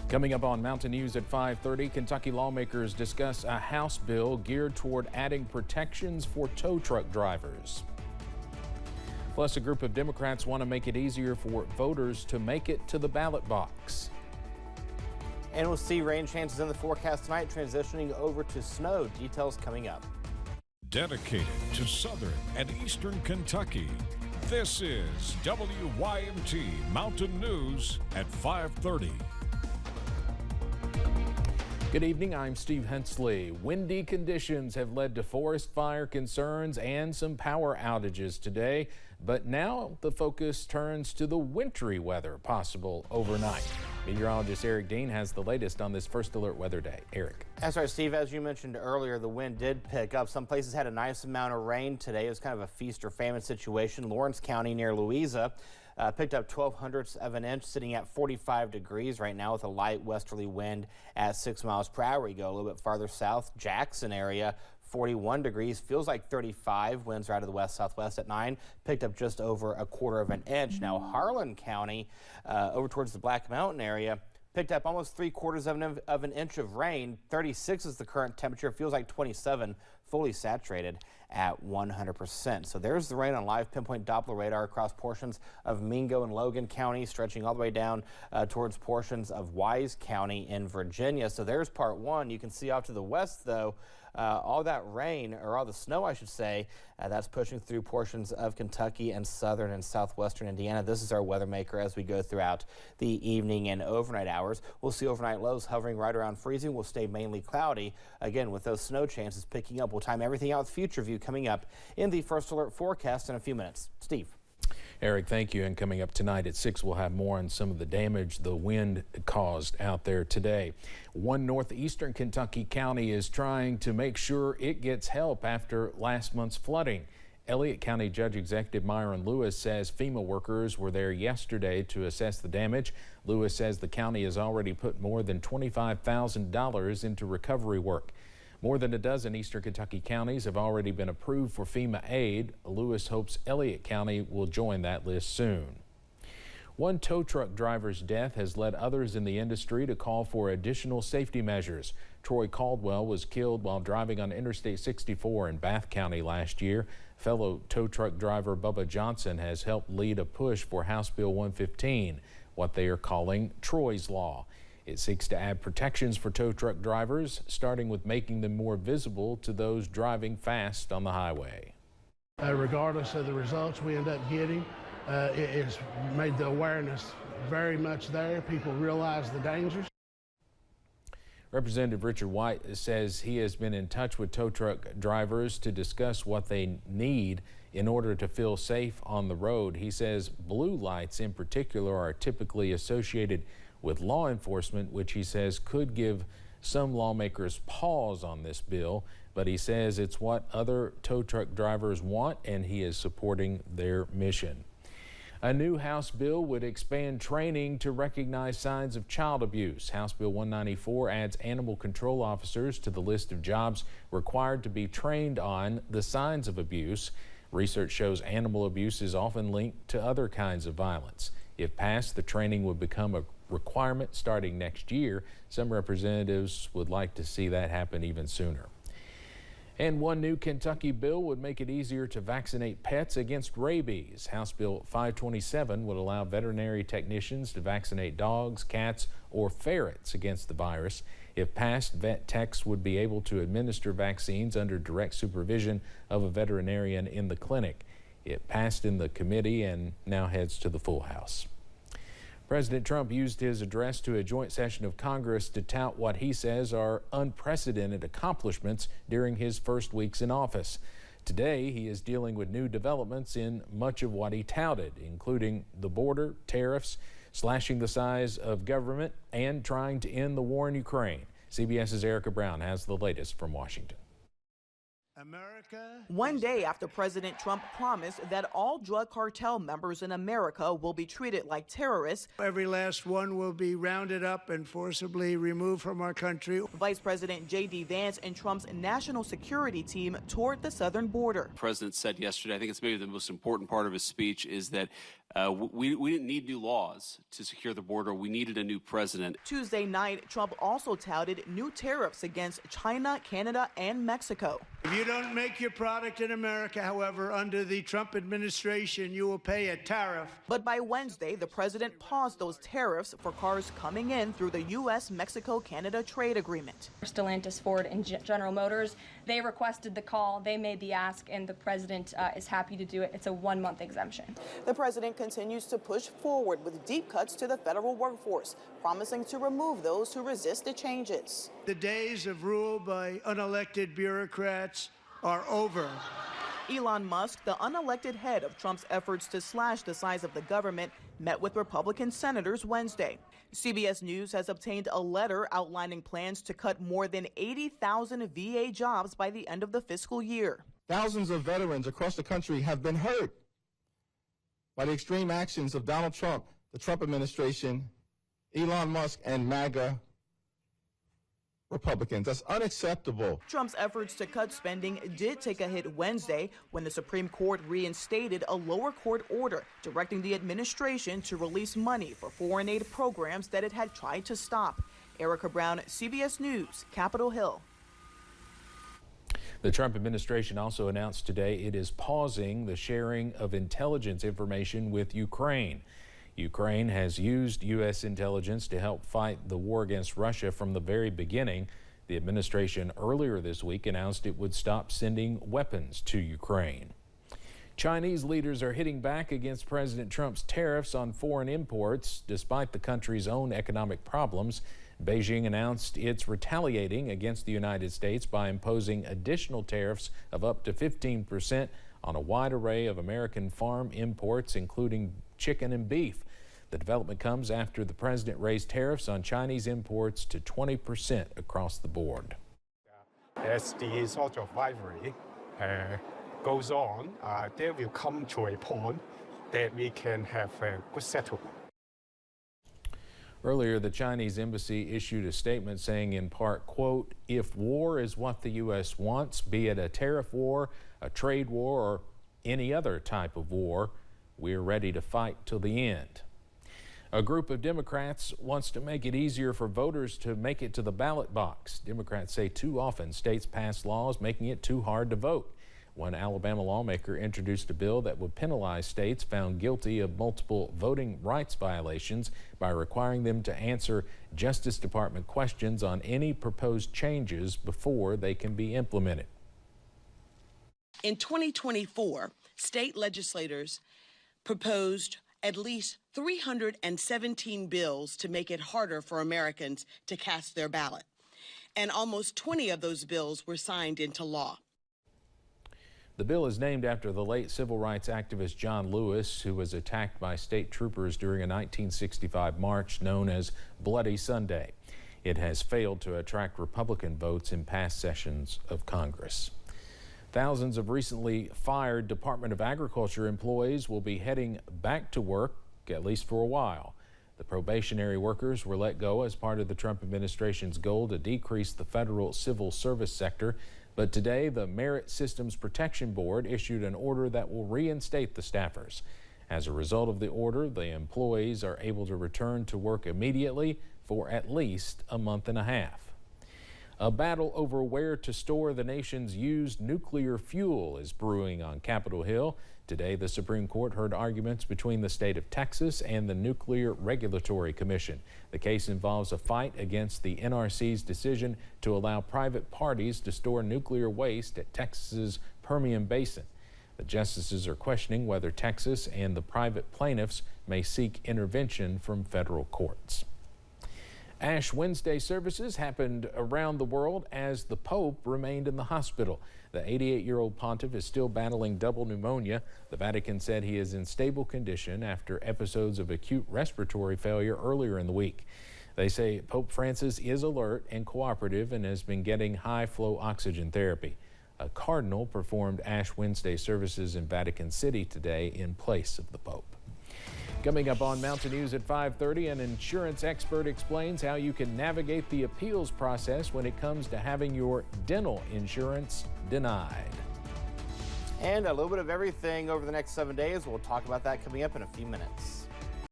Coming up on Mountain News at 5:30, Kentucky lawmakers discuss a House bill geared toward adding protections for tow truck drivers. Plus, a group of Democrats want to make it easier for voters to make it to the ballot box. And we'll see rain chances in the forecast tonight, transitioning over to snow. Details coming up. Dedicated to southern and eastern Kentucky, this is WYMT Mountain News at 5:30. Good evening, I'm Steve Hensley. Windy conditions have led to forest fire concerns and some power outages today, but now the focus turns to the wintry weather possible overnight. Meteorologist Eric Dean has the latest on this first alert weather day. Eric. That's right, Steve. As you mentioned earlier, the wind did pick up. Some places had a nice amount of rain today. It was kind of a feast or famine situation. Lawrence County near Louisa picked up 0.12 of an inch, sitting at 45 degrees right now with a light westerly wind at 6 miles per hour. You go a little bit farther south, Jackson area, 41 degrees, feels like 35. Winds are out of the west-southwest at 9, picked up just over 1/4 of an inch. Now Harlan County over towards the Black Mountain area picked up almost 3/4 of an inch of rain. 36 is the current temperature, feels like 27, fully saturated at 100%. So there's the rain on live pinpoint Doppler radar across portions of Mingo and Logan County, stretching all the way down towards portions of Wise County in Virginia. So there's part one. You can see off to the west, though, all that rain, or all the snow, I should say, that's pushing through portions of Kentucky and southern and southwestern Indiana. This is our weather maker as we go throughout the evening and overnight hours. We'll see overnight lows hovering right around freezing. Will stay mainly cloudy. Again, with those snow chances picking up, we'll time everything out with Future View coming up in the first alert forecast in a few minutes. Steve. Eric, thank you. And coming up tonight at 6, we'll have more on some of the damage the wind caused out there today. One northeastern Kentucky county is trying to make sure it gets help after last month's flooding. Elliott County Judge Executive Myron Lewis says FEMA workers were there yesterday to assess the damage. Lewis says the county has already put more than $25,000 into recovery work. More than a dozen eastern Kentucky counties have already been approved for FEMA aid. Lewis hopes Elliott County will join that list soon. One tow truck driver's death has led others in the industry to call for additional safety measures. Troy Caldwell was killed while driving on Interstate 64 in Bath County last year. Fellow tow truck driver Bubba Johnson has helped lead a push for House Bill 115, what they are calling Troy's Law. It seeks to add protections for tow truck drivers, starting with making them more visible to those driving fast on the highway. Regardless of the results we end up getting, it has made the awareness very much there. People realize the dangers. Representative Richard White says he has been in touch with tow truck drivers to discuss what they need in order to feel safe on the road. He says blue lights in particular are typically associated with law enforcement, which he says could give some lawmakers pause on this bill, but he says it's what other tow truck drivers want, and he is supporting their mission. A new House bill would expand training to recognize signs of child abuse. House Bill 194 adds animal control officers to the list of jobs required to be trained on the signs of abuse. Research shows animal abuse is often linked to other kinds of violence. If passed, the training would become a requirement starting next year. Some representatives would like to see that happen even sooner. And one new Kentucky bill would make it easier to vaccinate pets against rabies. House Bill 527 would allow veterinary technicians to vaccinate dogs, cats, or ferrets against the virus. If passed, vet techs would be able to administer vaccines under direct supervision of a veterinarian in the clinic. It passed in the committee and now heads to the full House. President Trump used his address to a joint session of Congress to tout what he says are unprecedented accomplishments during his first weeks in office. Today, he is dealing with new developments in much of what he touted, including the border, tariffs, slashing the size of government, and trying to end the war in Ukraine. CBS's Erica Brown has the latest from Washington. One day after President Trump promised that all drug cartel members in America will be treated like terrorists, every last one will be rounded up and forcibly removed from our country. Vice President J.D. Vance and Trump's national security team toured the southern border. The president said yesterday, I think it's maybe the most important part of his speech, is that We didn't need new laws to secure the border. We needed a new president. Tuesday night, Trump also touted new tariffs against China, Canada, and Mexico. If you don't make your product in America, however, under the Trump administration, you will pay a tariff. But by Wednesday, the president paused those tariffs for cars coming in through the U.S. Mexico-Canada trade agreement. Stellantis, Ford, and General Motors, they requested the call, they made the ask, and the president is happy to do it. It's a 1-month exemption. The president continues to push forward with deep cuts to the federal workforce, promising to remove those who resist the changes. The days of rule by unelected bureaucrats are over. Elon Musk, the unelected head of Trump's efforts to slash the size of the government, met with Republican senators Wednesday. CBS News has obtained a letter outlining plans to cut more than 80,000 VA jobs by the end of the fiscal year. Thousands of veterans across the country have been hurt by the extreme actions of Donald Trump, the Trump administration, Elon Musk, and MAGA Republicans. That's unacceptable. Trump's efforts to cut spending did take a hit Wednesday when the Supreme Court reinstated a lower court order directing the administration to release money for foreign aid programs that it had tried to stop. Erica Brown, CBS News, Capitol Hill. The Trump administration also announced today it is pausing the sharing of intelligence information with Ukraine. Ukraine has used U.S. intelligence to help fight the war against Russia from the very beginning. The administration earlier this week announced it would stop sending weapons to Ukraine. Chinese leaders are hitting back against President Trump's tariffs on foreign imports. Despite the country's own economic problems, Beijing announced it's retaliating against the United States by imposing additional tariffs of up to 15% on a wide array of American farm imports, including chicken and beef. The development comes after the president raised tariffs on Chinese imports to 20% across the board. As the sort of rivalry goes on, there will come to a point that we can have a good settlement. Earlier, the Chinese embassy issued a statement saying in part, quote, "If war is what the U.S. wants, be it a tariff war, a trade war, or any other type of war, we're ready to fight till the end." A group of Democrats wants to make it easier for voters to make it to the ballot box. Democrats say too often states pass laws making it too hard to vote. One Alabama lawmaker introduced a bill that would penalize states found guilty of multiple voting rights violations by requiring them to answer Justice Department questions on any proposed changes before they can be implemented. In 2024, state legislators proposed at least 317 bills to make it harder for Americans to cast their ballot, and almost 20 of those bills were signed into law. The bill is named after the late civil rights activist John Lewis, who was attacked by state troopers during a 1965 march known as Bloody Sunday. It has failed to attract Republican votes in past sessions of Congress. Thousands of recently fired Department of Agriculture employees will be heading back to work, at least for a while. The probationary workers were let go as part of the Trump administration's goal to decrease the federal civil service sector. But today, the Merit Systems Protection Board issued an order that will reinstate the staffers. As a result of the order, the employees are able to return to work immediately for at least a month and a half. A battle over where to store the nation's used nuclear fuel is brewing on Capitol Hill. Today, the Supreme Court heard arguments between the state of Texas and the Nuclear Regulatory Commission. The case involves a fight against the NRC's decision to allow private parties to store nuclear waste at Texas's Permian Basin. The justices are questioning whether Texas and the private plaintiffs may seek intervention from federal courts. Ash Wednesday services happened around the world as the Pope remained in the hospital. The 88-year-old pontiff is still battling double pneumonia. The Vatican said he is in stable condition after episodes of acute respiratory failure earlier in the week. They say Pope Francis is alert and cooperative and has been getting high-flow oxygen therapy. A cardinal performed Ash Wednesday services in Vatican City today in place of the Pope. Coming up on Mountain News at 5:30, an insurance expert explains how you can navigate the appeals process when it comes to having your dental insurance denied. And a little bit of everything over the next 7 days. We'll talk about that coming up in a few minutes.